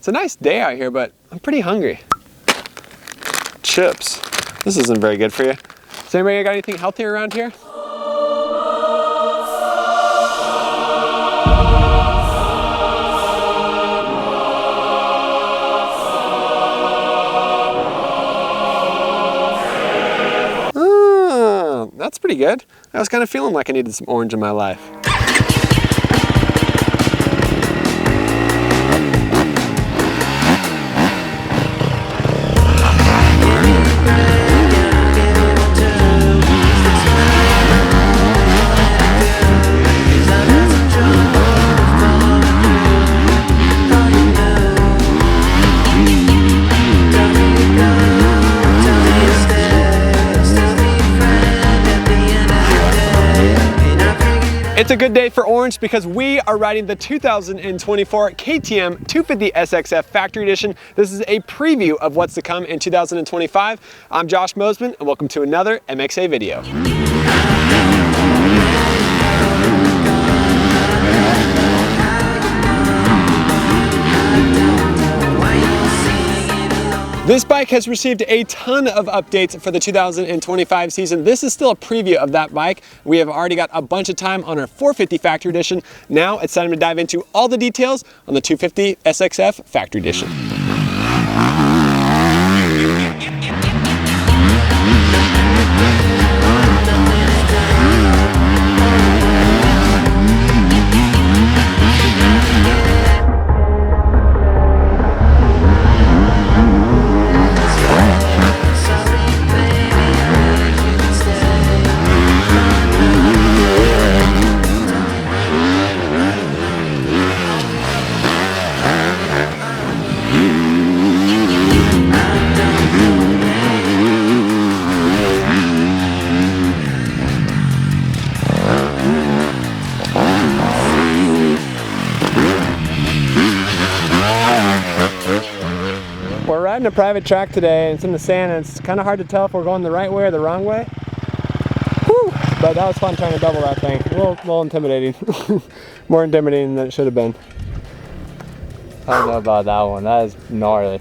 It's a nice day out here, but I'm pretty hungry. Chips. This isn't very good for you. Does anybody got anything healthier around here? That's pretty good. I was kind of feeling like I needed some orange in my life. It's a good day for orange because we are riding the 2024 KTM 250SXF Factory Edition. This is a preview of what's to come in 2025. I'm Josh Mosiman, and welcome to another MXA video. This bike has received a ton of updates for the 2025 season. This is still a preview of that bike. We have already got a bunch of time on our 450 Factory Edition. Now it's time to dive into all the details on the 250 SXF Factory Edition. We're riding a private track today. It's in the sand and it's kind of hard to tell if we're going the right way or the wrong way. Whew. But that was fun trying to double that thing. A little intimidating. More intimidating than it should have been. I don't know about that one. That is gnarly.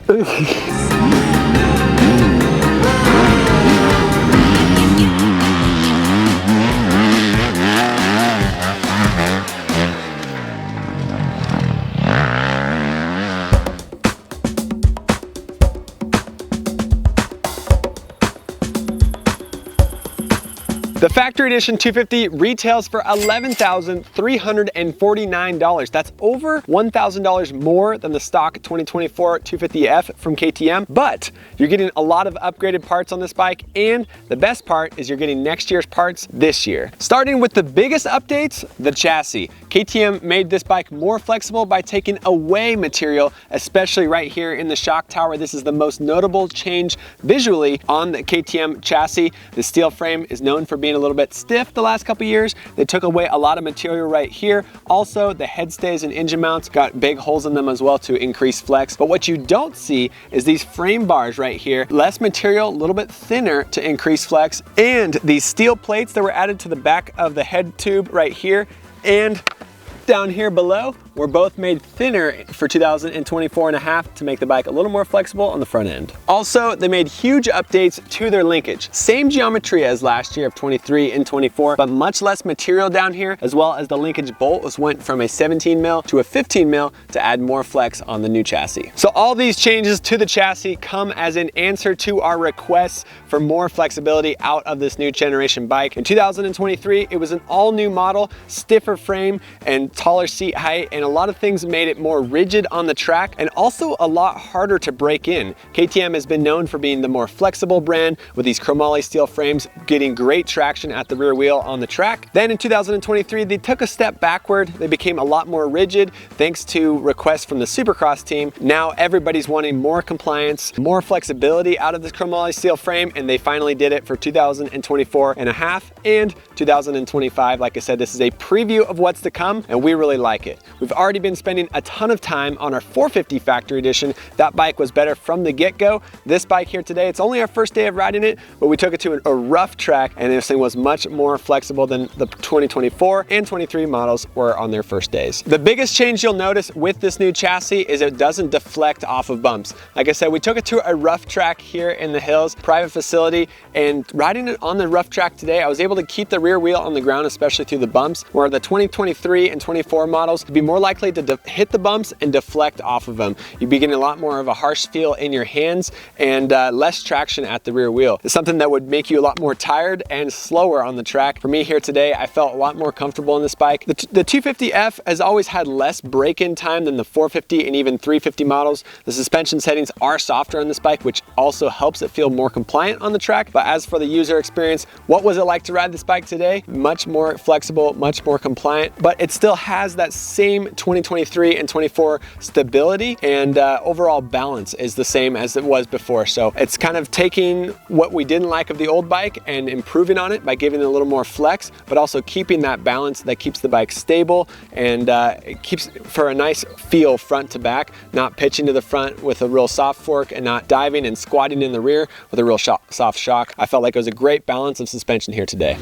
The Factory Edition 250 retails for $11,349. That's over $1,000 more than the stock 2024 250F from KTM, but you're getting a lot of upgraded parts on this bike, and the best part is you're getting next year's parts this year. Starting with the biggest updates, the chassis. KTM made this bike more flexible by taking away material, especially right here in the shock tower. This is the most notable change visually on the KTM chassis. The steel frame is known for being a little bit stiff the last couple years. They took away a lot of material right here. Also, the head stays and engine mounts got big holes in them as well to increase flex. But what you don't see is these frame bars right here. Less material, a little bit thinner to increase flex. And these steel plates that were added to the back of the head tube right here and down here below were both made thinner for 2024 and a half to make the bike a little more flexible on the front end. Also, they made huge updates to their linkage. Same geometry as last year of 23 and 24, but much less material down here, as well as the linkage bolt went from a 17 mil to a 15 mil to add more flex on the new chassis. So all these changes to the chassis come as an answer to our requests for more flexibility out of this new generation bike. In 2023, it was an all new model, stiffer frame and taller seat height, and a lot of things made it more rigid on the track and also a lot harder to break in. KTM has been known for being the more flexible brand with these chromoly steel frames, getting great traction at the rear wheel on the track. Then in 2023, they took a step backward. They became a lot more rigid thanks to requests from the Supercross team. Now everybody's wanting more compliance, more flexibility out of this chromoly steel frame, and they finally did it for 2024 and a half and 2025. Like I said, this is a preview of what's to come, and we really like it. We've we've already been spending a ton of time on our 450 Factory Edition. That bike was better from the get-go. This bike here today, it's only our first day of riding it, but we took it to a rough track, and this thing was much more flexible than the 2024 and 23 models were on their first days. The biggest change you'll notice with this new chassis is it doesn't deflect off of bumps. Like I said, we took it to a rough track here in the hills, private facility, and riding it on the rough track today, I was able to keep the rear wheel on the ground, especially through the bumps, where the 2023 and 24 models would be more likely to hit the bumps and deflect off of them. You'd be getting a lot more of a harsh feel in your hands and less traction at the rear wheel. It's something that would make you a lot more tired and slower on the track. For me here today, I felt a lot more comfortable in this bike. The 250F has always had less break-in time than the 450 and even 350 models. The suspension settings are softer on this bike, which also helps it feel more compliant on the track. But as for the user experience, what was it like to ride this bike today? Much more flexible, much more compliant, but it still has that same 2023 and 24 stability, and overall balance is the same as it was before. So it's kind of taking what we didn't like of the old bike and improving on it by giving it a little more flex, but also keeping that balance that keeps the bike stable and it keeps for a nice feel front to back, not pitching to the front with a real soft fork and not diving and squatting in the rear with a real soft shock. I felt like it was a great balance of suspension here today.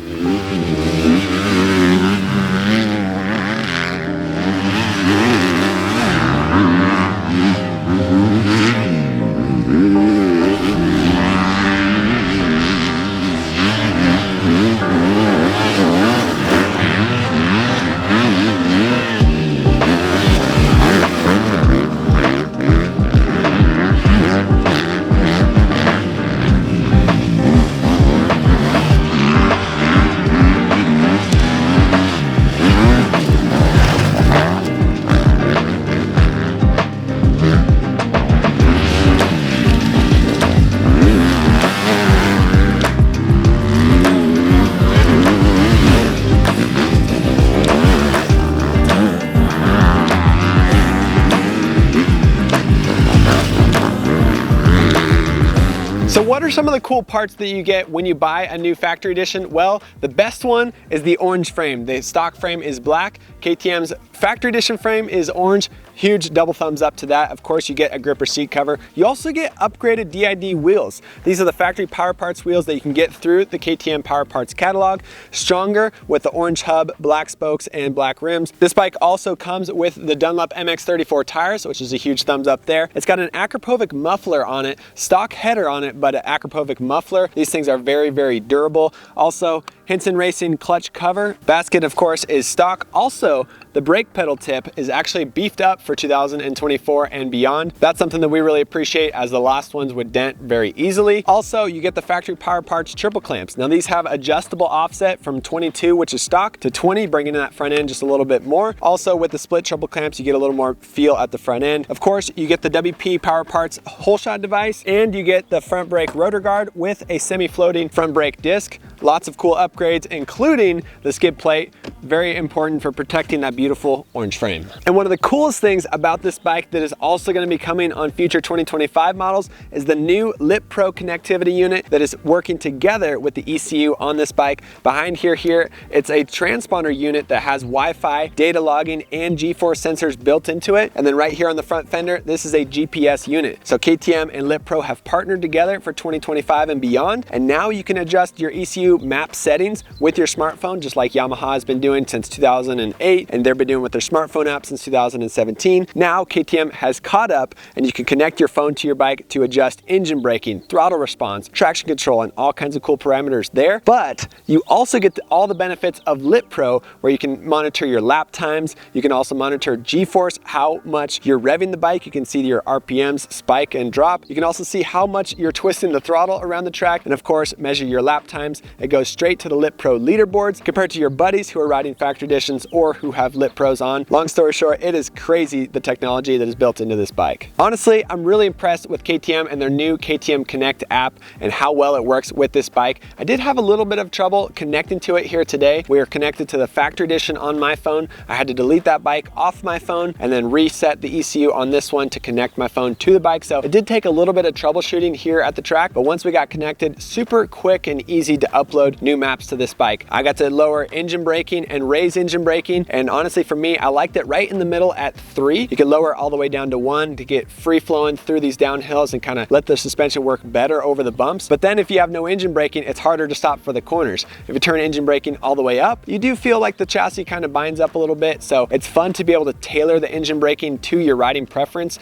So what are some of the cool parts that you get when you buy a new factory edition? Well, the best one is the orange frame. The stock frame is black. KTM's factory edition frame is orange. Huge double thumbs up to that. Of course, you get a gripper seat cover. You also get upgraded DID wheels. These are the factory Power Parts wheels that you can get through the KTM Power Parts catalog. Stronger with the orange hub, black spokes, and black rims. This bike also comes with the Dunlop MX34 tires, which is a huge thumbs up there. It's got an Akrapovic muffler on it, stock header on it, but an Akrapovic muffler. These things are very, very durable. Also, Hinson Racing clutch cover. Basket, of course, is stock. Also, the brake pedal tip is actually beefed up for 2024 and beyond. That's something that we really appreciate, as the last ones would dent very easily. Also, you get the factory Power Parts triple clamps. Now these have adjustable offset from 22, which is stock, to 20, bringing that front end just a little bit more. Also, with the split triple clamps, you get a little more feel at the front end. Of course, you get the WP Power Parts hole shot device, and you get the front brake rotor guard with a semi-floating front brake disc. Lots of cool upgrades, including the skid plate, very important for protecting that beautiful orange frame. And one of the coolest things about this bike that is also going to be coming on future 2025 models is the new LitPro connectivity unit that is working together with the ECU on this bike. Behind here, it's a transponder unit that has Wi-Fi, data logging, and G-force sensors built into it. And then right here on the front fender, this is a GPS unit. So KTM and LitPro have partnered together for 2025 and beyond. And now you can adjust your ECU map settings with your smartphone, just like Yamaha has been doing since 2008, and they've been doing with their smartphone app since 2017. Now KTM has caught up, and you can connect your phone to your bike to adjust engine braking, throttle response, traction control, and all kinds of cool parameters there. But you also get all the benefits of LitPro, where you can monitor your lap times. You can also monitor G-force, how much you're revving the bike. You can see your RPMs spike and drop. You can also see how much you're twisting the throttle around the track, and of course measure your lap times. It goes straight to the LitPro leaderboards compared to your buddies who are riding factory editions or who have LitPros on. Long story short, it is crazy the technology that is built into this bike. Honestly, I'm really impressed with KTM and their new KTM Connect app and how well it works with this bike. I did have a little bit of trouble connecting to it here today. We are connected to the factory edition on my phone. I had to delete that bike off my phone and then reset the ECU on this one to connect my phone to the bike. So it did take a little bit of troubleshooting here at the track, but once we got connected, super quick and easy to upload upload new maps to this bike. I got to lower engine braking and raise engine braking, and honestly for me, I liked it right in the middle at 3. You can lower all the way down to 1 to get free flowing through these downhills and kind of let the suspension work better over the bumps. But then if you have no engine braking, it's harder to stop for the corners. If you turn engine braking all the way up, you do feel like the chassis kind of binds up a little bit. So it's fun to be able to tailor the engine braking to your riding preference.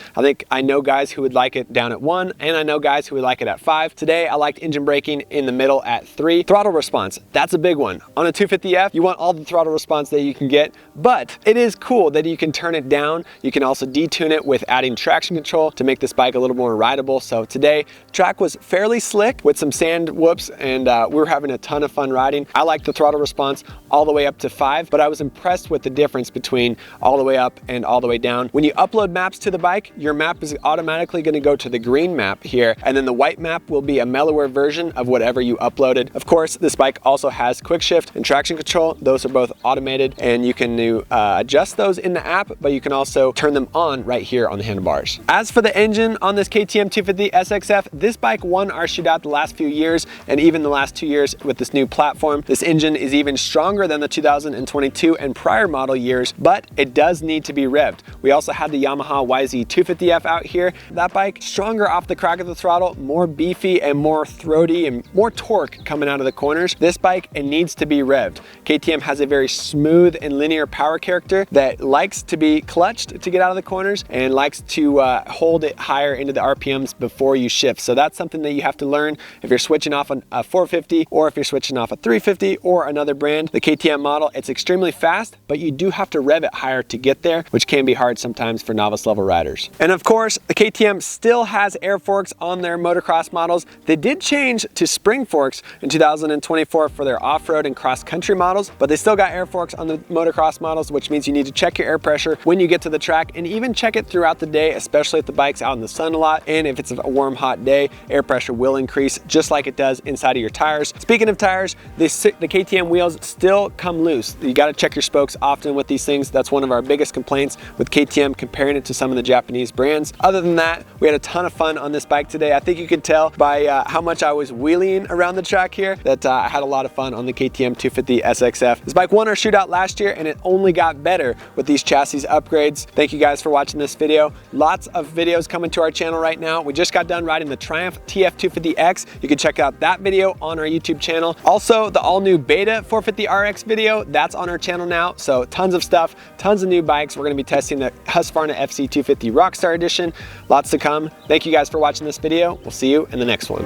I know guys who would like it down at 1, and I know guys who would like it at 5. Today, I liked engine braking in the middle at 3. Throttle response, that's a big one. On a 250F, you want all the throttle response that you can get, but it is cool that you can turn it down. You can also detune it with adding traction control to make this bike a little more rideable. So today, track was fairly slick with some sand whoops, and we were having a ton of fun riding. I liked the throttle response all the way up to 5, but I was impressed with the difference between all the way up and all the way down. When you upload maps to the bike, your map is automatically going to go to the green map here, and then the white map will be a mellower version of whatever you uploaded. Of course, this bike also has quick shift and traction control. Those are both automated, and you can adjust those in the app, but you can also turn them on right here on the handlebars. As for the engine on this KTM 250SXF, this bike won our shootout the last few years, and even the last 2 years with this new platform. This engine is even stronger than the 2022 and prior model years, but it does need to be revved. We also had the Yamaha YZ250F out here. That bike, stronger off the crack of the throttle, more beefy and more throaty and more torque coming out of the corners. This bike, it needs to be revved. KTM has a very smooth and linear power character that likes to be clutched to get out of the corners and likes to hold it higher into the RPMs before you shift. So that's something that you have to learn if you're switching off a 450 or if you're switching off a 350 or another brand. The KTM model, it's extremely fast, but you do have to rev it higher to get there, which can be hard sometimes for novice level riders. And of course, the KTM still has air forks on their motocross models. They did change to spring forks in 2024 for their off-road and cross-country models, but they still got air forks on the motocross models, which means you need to check your air pressure when you get to the track and even check it throughout the day, especially if the bike's out in the sun a lot. And if it's a warm, hot day, air pressure will increase just like it does inside of your tires. Speaking of tires, the KTM wheels still come loose. You got to check your spokes often with these things. That's one of our biggest complaints with KTM, comparing it to some of the Japanese brands. Other than that, we had a ton of fun on this bike today. I think you could tell by how much I was wheeling around the track here that I had a lot of fun on the KTM 250SXF. This bike won our shootout last year, and it only got better with these chassis upgrades. Thank you guys for watching this video. Lots of videos coming to our channel right now. We just got done riding the Triumph TF250X. You can check out that video on our YouTube channel. Also, the all-new Beta 450RX video, that's on our channel now. So tons of stuff, tons of new bikes. We're going to be testing the Husqvarna FC250 Rockstar Edition. Lots to come. Thank you guys for watching this video. We'll see you in the next one.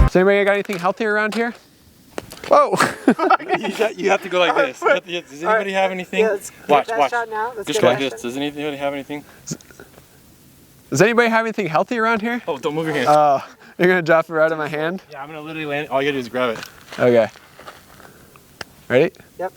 Does anybody got anything healthier around here? Whoa! You have to go like this. Does anybody have anything? Yeah, watch. Just like this. Does anybody have anything? Does anybody have anything healthy around here? Oh, don't move your hand. Oh, you're gonna drop it right in my hand? Yeah, I'm gonna literally land. All you gotta do is grab it. Okay. Ready? Yep.